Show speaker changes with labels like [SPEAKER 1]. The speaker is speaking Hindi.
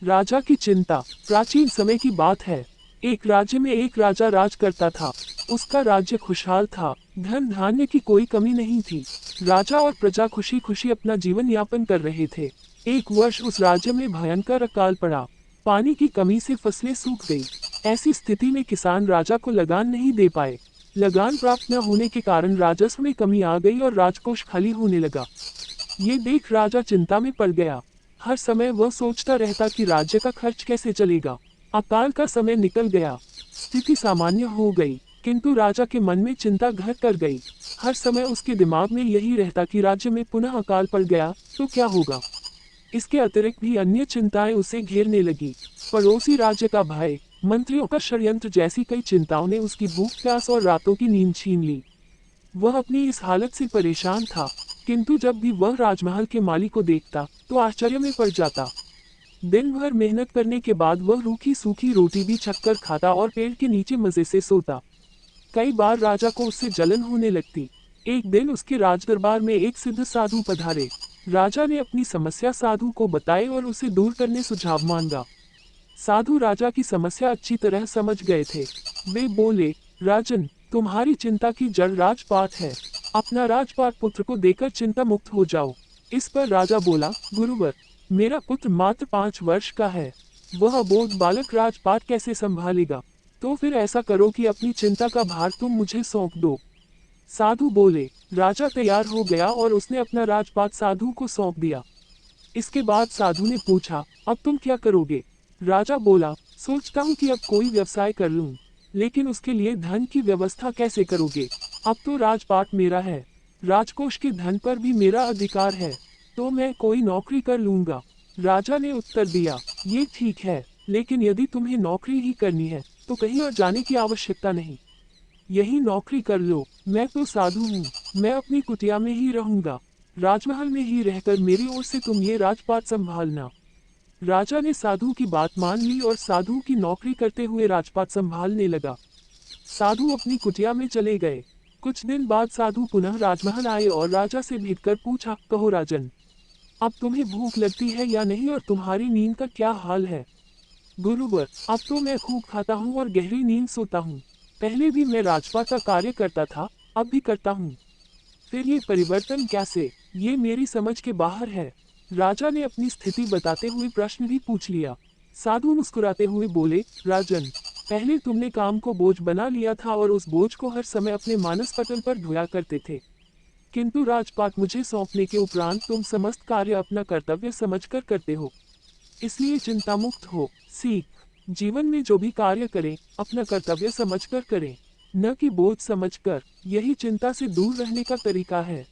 [SPEAKER 1] राजा की चिंता। प्राचीन समय की बात है। एक राज्य में एक राजा राज करता था। उसका राज्य खुशहाल था। धन धान्य की कोई कमी नहीं थी। राजा और प्रजा खुशी खुशी अपना जीवन यापन कर रहे थे। एक वर्ष उस राज्य में भयंकर अकाल पड़ा। पानी की कमी से फसलें सूख गई। ऐसी स्थिति में किसान राजा को लगान नहीं दे पाए। लगान प्राप्त न होने के कारण राजस्व में कमी आ गई और राजकोष खाली होने लगा। ये देख राजा चिंता में पड़ गया। हर समय वह सोचता रहता कि राज्य का खर्च कैसे चलेगा। अकाल का समय निकल गया। स्थिति सामान्य हो गई, किंतु राजा के मन में चिंता घर कर गई। हर समय उसके दिमाग में यही रहता कि राज्य में पुनः अकाल पड़ गया तो क्या होगा। इसके अतिरिक्त भी अन्य चिंताएं उसे घेरने लगी। पड़ोसी राज्य का भय, मंत्रियों का षड्यंत्र जैसी कई चिंताओं ने उसकी भूख प्यास और रातों की नींद छीन ली। वह अपनी इस हालत से परेशान था, किंतु जब भी वह राजमहल के माली को देखता तो आश्चर्य में पड़ जाता। दिन भर मेहनत करने के बाद वह रूखी सूखी रोटी भी छककर खाता और पेड़ के नीचे मजे से सोता। कई बार राजा को उससे जलन होने लगती। एक दिन उसके राजदरबार में एक सिद्ध साधु पधारे। राजा ने अपनी समस्या साधु को बताई और उसे दूर करने सुझाव मांगा। साधु राजा की समस्या अच्छी तरह समझ गए थे। वे बोले, राजन, तुम्हारी चिंता की जड़ राजपाट है। अपना राजपाट पुत्र को देकर चिंता मुक्त हो जाओ। इस पर राजा बोला, गुरुवर, मेरा पुत्र मात्र 5 वर्ष का है। वह अबोध बालक राजपाट कैसे संभालेगा। तो फिर ऐसा करो कि अपनी चिंता का भार तुम मुझे सौंप दो। साधु बोले। राजा तैयार हो गया और उसने अपना राजपाट साधु को सौंप दिया। इसके बाद साधु ने पूछा, अब तुम क्या करोगे। राजा बोला, सोचता हूँ कि अब कोई व्यवसाय कर लूं, लेकिन उसके लिए धन की व्यवस्था कैसे करोगे। अब तो राजपाट मेरा है, राजकोष के धन पर भी मेरा अधिकार है, तो मैं कोई नौकरी कर लूंगा। राजा ने उत्तर दिया, ये ठीक है, लेकिन यदि तुम्हें नौकरी ही करनी है तो कहीं और जाने की आवश्यकता नहीं। यही नौकरी कर लो। मैं तो साधु हूँ, मैं अपनी कुटिया में ही रहूंगा। राजमहल में ही रहकर मेरी ओर से तुम ये राजपाट संभालना। राजा ने साधु की बात मान ली और साधु की नौकरी करते हुए राजपाट संभालने लगा। साधु अपनी कुटिया में चले गए। कुछ दिन बाद साधु पुनः राजमहल आए और राजा से भेंट कर पूछा, कहो राजन, अब तुम्हें भूख लगती है या नहीं और तुम्हारी नींद का क्या हाल है। गुरुवर, अब तो मैं खूब खाता हूँ और गहरी नींद सोता हूँ। पहले भी मैं राजपाट का कार्य करता था, अब भी करता हूँ। फिर ये परिवर्तन कैसे, ये मेरी समझ के बाहर है। राजा ने अपनी स्थिति बताते हुए प्रश्न भी पूछ लिया। साधु मुस्कुराते हुए बोले, राजन, पहले तुमने काम को बोझ बना लिया था और उस बोझ को हर समय अपने मानस पटल पर ढोया करते थे। किंतु राजपाट मुझे सौंपने के उपरांत तुम समस्त कार्य अपना कर्तव्य समझकर करते हो। इसलिए चिंता मुक्त हो। सीख, जीवन में जो भी कार्य करें अपना कर्तव्य समझकर करें, न कि बोझ समझकर। यही चिंता से दूर रहने का तरीका है।